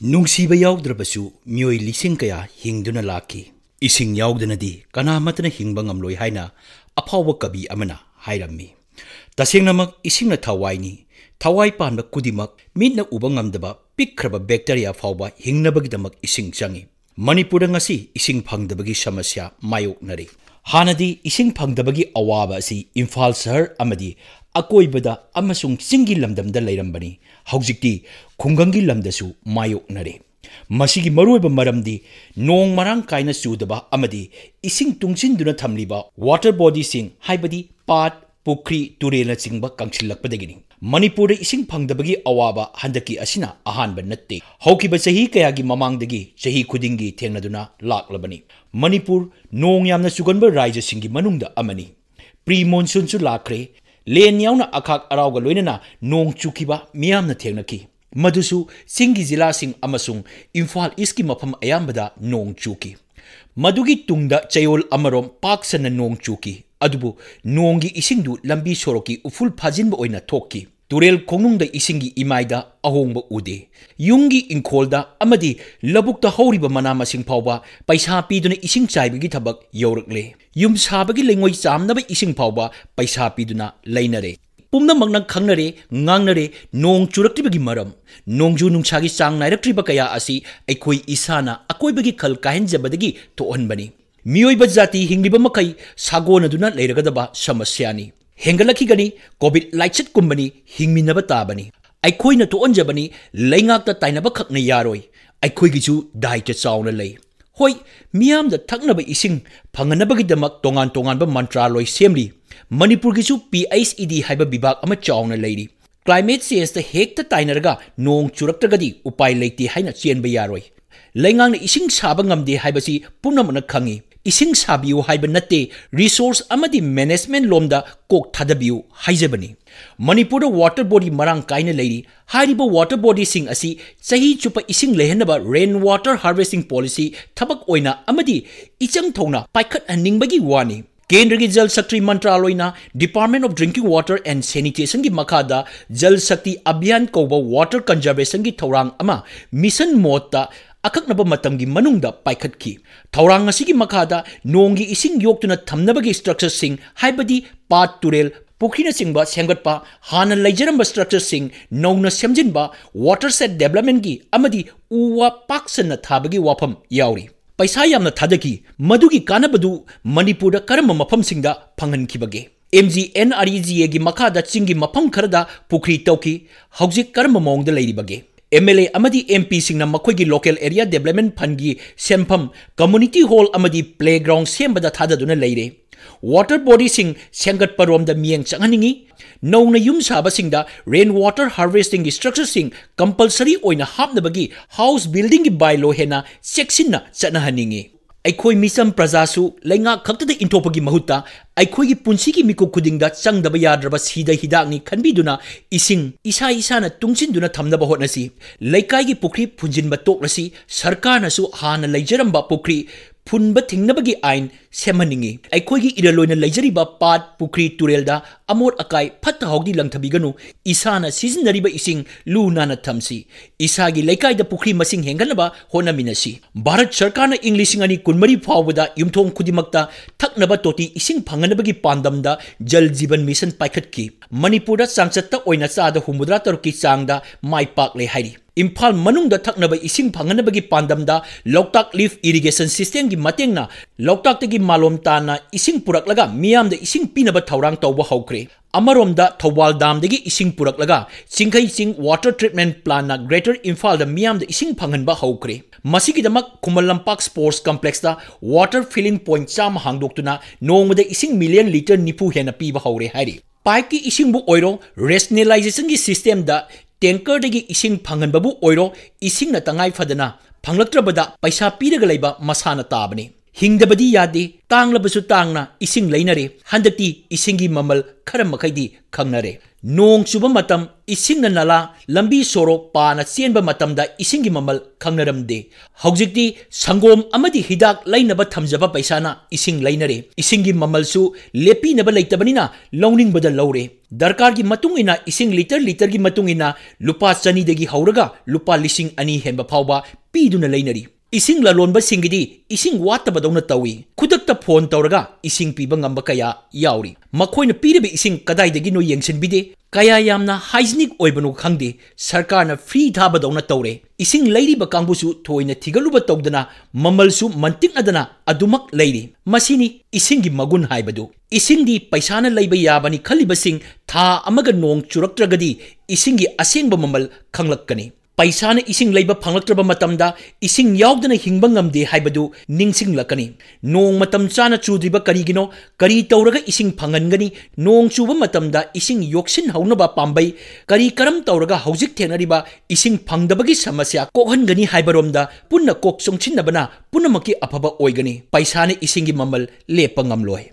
नुंसीबा याउद्रबसु मियोय लिसिंग कया हिंगदुना Laki इसिंग याउदनदी कनामतना हिंगबा ngamloi haina अफाव कवि अमना हाइरम्मी तसेंगनमक इसिंगना थवाइनी थवाइ पानबा कुदिमक मिटना उबा ngamदबा पिखरबा बैक्टीरिया फावबा हिंगनबगिदमक इसिंग चंगी मणिपुरदा ngasi इसिंग फंगदबगी समस्या मायोकनरी हानदी इसिंग फंगदबगी अवाबा असि इम्फाल शहर अमदी अकोइबदा अमसुंग चिंगी लमदमदा लैरंबनी हौजिक्ति खुंगंगी लमदसु मायोकनरे मसिगी मरुइबा मरमदी नोंग मरांग कायना चुदबा अमदी इसिंग तुंगसिनदुना थमलिबा वाटर बॉडी सिंग हाइबदी पाट पुखरी तुरेला चिंगबा कंसिलकपदगिनी मणिपुर इसिंग फंगदबगी अवाबा हंदकी असिना अहानबा नत्ते हौकिबा चही कयागी ममांगदगी चही खुदिंगी थेंगनदुना लाक्लबनी मणिपुर नोंग यामना चुगनबा राज्य सिंगी मनुंगदा अमनी प्री मॉनसून सु लाखरे लेन यावना अखाक अरावगा लोइनना नोंग चुकिबा मियामना थेंगनकी मधुसु सिंगी जिला सिंग अमसुंग इम्फाल ईस्ट की मफम अयामबदा नोंग चुकी मधुगी तुंगदा चयोल अमरोम पाकसना नोंग चुकी अदुबु नोंगी इसिंगदु लंबी सोरोकी उफुल फाजिनबा ओइना थोक्की तुरेल खोंगनुंगदा इसिंगी इमाइदा अहोंगबा उदे युंगी इंखोलदा अमदी लबुकता हौरिबा मना मसिंग फावबा पैसा पीदुना इसिंग चाइबगी थबक यौरकले युम साबगी लेंगोइ चामनबा इसिंग फावबा पैसा पीदुना लैनरे पुमनमगना खंगनरे ngangnare nong churaktribagi maram nongju nungchagi chang nairatriba kaya asi aikhoi isana akoibagi khal kahenjabadagi tohanbani miyoiba jati hingliba makai sagonaduna leiragadaba samasyani hengalaki gani covid laichet kumbani hingminaba tabani aikhoina tohanjabani leingakta tainaba khakna yaroi aikhoigichu daita chawna lei hoi miyamda thaknaba ising phanganabagi damak tongan tonganba mantraloi semli Manipur की PHED हाइबा विभाग अमा चावना Larry climate change ता हेक्ता ताइनरगा नोंग चुरक्तगदी उपाय लेते हाइना चेनबा यारोय लैंगांगना इसिंग साबा ngamde हाइबसी पुनमना खंगी इसिंग साबियो हाइबा नते रिसोर्स अमदी मैनेजमेंट लोमदा कोक थादबियो हाइजबनी मणिपुर वाटर बॉडी मरांग काइना लैरी हाइरिबा वाटर बॉडी सिंग असि सही चुप इसिंग लेहनबा रेन वाटर हार्वेस्टिंग पॉलिसी थबक ओइना अमदी इचंग थौना पाइखत हनिंगबगी वानी केंद्र की जल शक्ति मंत्रालयना department of drinking water and sanitation की मखादा जल शक्ति अभियान कौबा वाटर कंजर्वेशन की थौरांग अमा मिशन मोडता अकक्नब मतंगी मनुंगदा पाइखतकी थौरांग असिगी मखादा नोंगी इसिंग योक्तुना थमनबगी स्ट्रक्चर सिंग हाइबदी पाट तुरेल पुखरीना सिंगबा सेंगटपा हाना लैजरंबा स्ट्रक्चर सिंग नौना सेमजिनबा वाटर सेट डेवलपमेंट की अमदी उवा पाक्सना थाबगी वाफम याउरी पैसा यामना थादकी मधुगी कानबदु मणिपुर करम मफम सिंगदा फंगनखिबगे MGNREGA की मखादा चिंगी मफम खरदा पुखरी तौकी हौजिक करम मोंगदा लैरिबगे MLA अमदी MP सिंगना मखोगी लोकल एरिया डेवलपमेंट फंड की सेंफम कम्युनिटी हॉल अमदी प्लेग्राउंड सेंबदा थाददुना लैरे वाटर बॉडी सिंग सेंगट परोमदा मियंग चंगनिंगी नौना युम साबसिंगदा रेन वाटर हार्वेस्टिंग स्ट्रक्चर सिंग कंपलसरी ओइना हापनबगी हाउस बिल्डिंग की बायलो हेना सेक्सिनना चनहनिंगी अखोई मिसम प्रजासु लैंगा खक्तदा इंथोपगी महुत्ता अखोई पुंसी की मिकु खुदिंगदा चंगदबा याद्रबा सीदा हिदाकनी खनबिदुना इसिंग इसा इसाना तुंगसिनदुना थमनबा होटनसी लैकाई की पुखरी फुंजिनबा तोकलसी सरकारनसु हाना लैजरंबा पुखरी फुनबा थिंगनबगी आइन सेमनिंगी अखोई इरलोइना लैजरिबा पाट पुखरी तुरेलदा अमोट अकाई फत्ता हौदी लंगथबिगनु इसाना सिजनरिबा इसिंग लुनाना थमसी इसागी लैकाइदा पुखरी मसिंग हेंगनबा होनमिनसी भारत सरकारना इंग्लिशिंग अनि कुनमरी फावबदा युमथोंग खुदिमक्ता थकनबा तोटी इसिंग फंगनबगी पांदमदा जल जीवन मिशन पाइखतकी मणिपुरदा चांगचत्ता ओइना चादा हुमुद्रा तरुकी चांगदा माइ पाकले हाइरी इम्फाल मनुंगदा थकनबा इसिंग फंगनबगी पांदमदा लोकटाक लिफ इरिगेशन सिस्टम की मतेंगना लोकटाकतगी मालोम ताना इसिंग पुरकलगा मियामदा इसिंग पिनबा थौरांग तौबा हौख्रे अमरोमदा थौबाल दामदगी इसिंग पुरकलगा चिंखै सिंग water treatment plan greater इम्फालदा मियामदा इसिंग फंगनबा हौख्रे मसिगिदमक Khuman लंपाक sports कॉम्प्लेक्सदा water filling point चाम हांगदोक्तुना नोंगदा इसिंग मिलियन लीटर निफु हेना पीबा हौरे हाइरी पाइप की इसिंगबु ओइरो रेशनलाइजेशन की सिस्टम दा टैंकर दगी इसिंग फंगनबबु ओइरो इसिंगना तंगाई फदना फंगलक्त्रबदा पैसा पीरगा लैबा मसाना ताबनी हिंगदबदी यादे तांगलबसु तांगना इसिंग लैनरे हंदक्ति इसिंगी ममल खरम मखैदी खंगनरे नोंग चुबा मतम इसिंग नाला लंबी सोरोक पाना चेनबा मतमदा इसिंगी ममल खंगनरमदे हौजिक्ति संगोम अमदि हिदाक लैनबा थमजबा पैसाना इसिंग लैनरे इसिंगी ममलसु लेपीनबा लैतबनिना लौनिंगबदा लौरे दरकार की मतुंग इना इसिंग लीटर की मतुंग इना लुपा चनी दगी हौरगा लुपा लिसिंग अनि हेंबा फावबा पीदुना लैनरी इसिंग ललोनबा सिंगिदी इसिंग वातबदौना तौई खुदक्ता फोन तौरगा इसिंग पीबा ngamba kaya yauri मखोइना पीरबे इसिंग कदाइदगी नो यंगसिनबिदे kaya yamna hygienic oibanu khangde sarkarna free thabadौना तौरे इसिंग लैरिबा कांगबुसु थोइना थिगलुबा तौदना ममलसु मंतिकनदना अदुमक लैरि मसिनी इसिंगी मगुन हाइबदु इसिंगी पैसाना लैबा याबनी खलिबसिंग था अमगा नोंग चुरक्त्रगदी इसिंगी असेंगबा ममल खंगलक्कनी पैसाना इसिंग लैबा फंगलक्त्रबा मतमदा इसिंग यावदना हिंगबा ngamde हाइबदु निंगसिंगलकनी नोंग मतम चाना चुद्रिबा करिगिनो करी तौरगा इसिंग फंगनगनी नोंग चुबा मतमदा इसिंग योक्सिन हौनबा पाम्बै करी करम तौरगा हौजिक थेनरिबा इसिंग फंगदबगी समस्या कोहनगनी हाइबरोमदा पुन्ना कोक सोंगचिनबना पुन्नमकी अफबा ओइगनी पैसाना इसिंगी ममल लेपा ngamloi।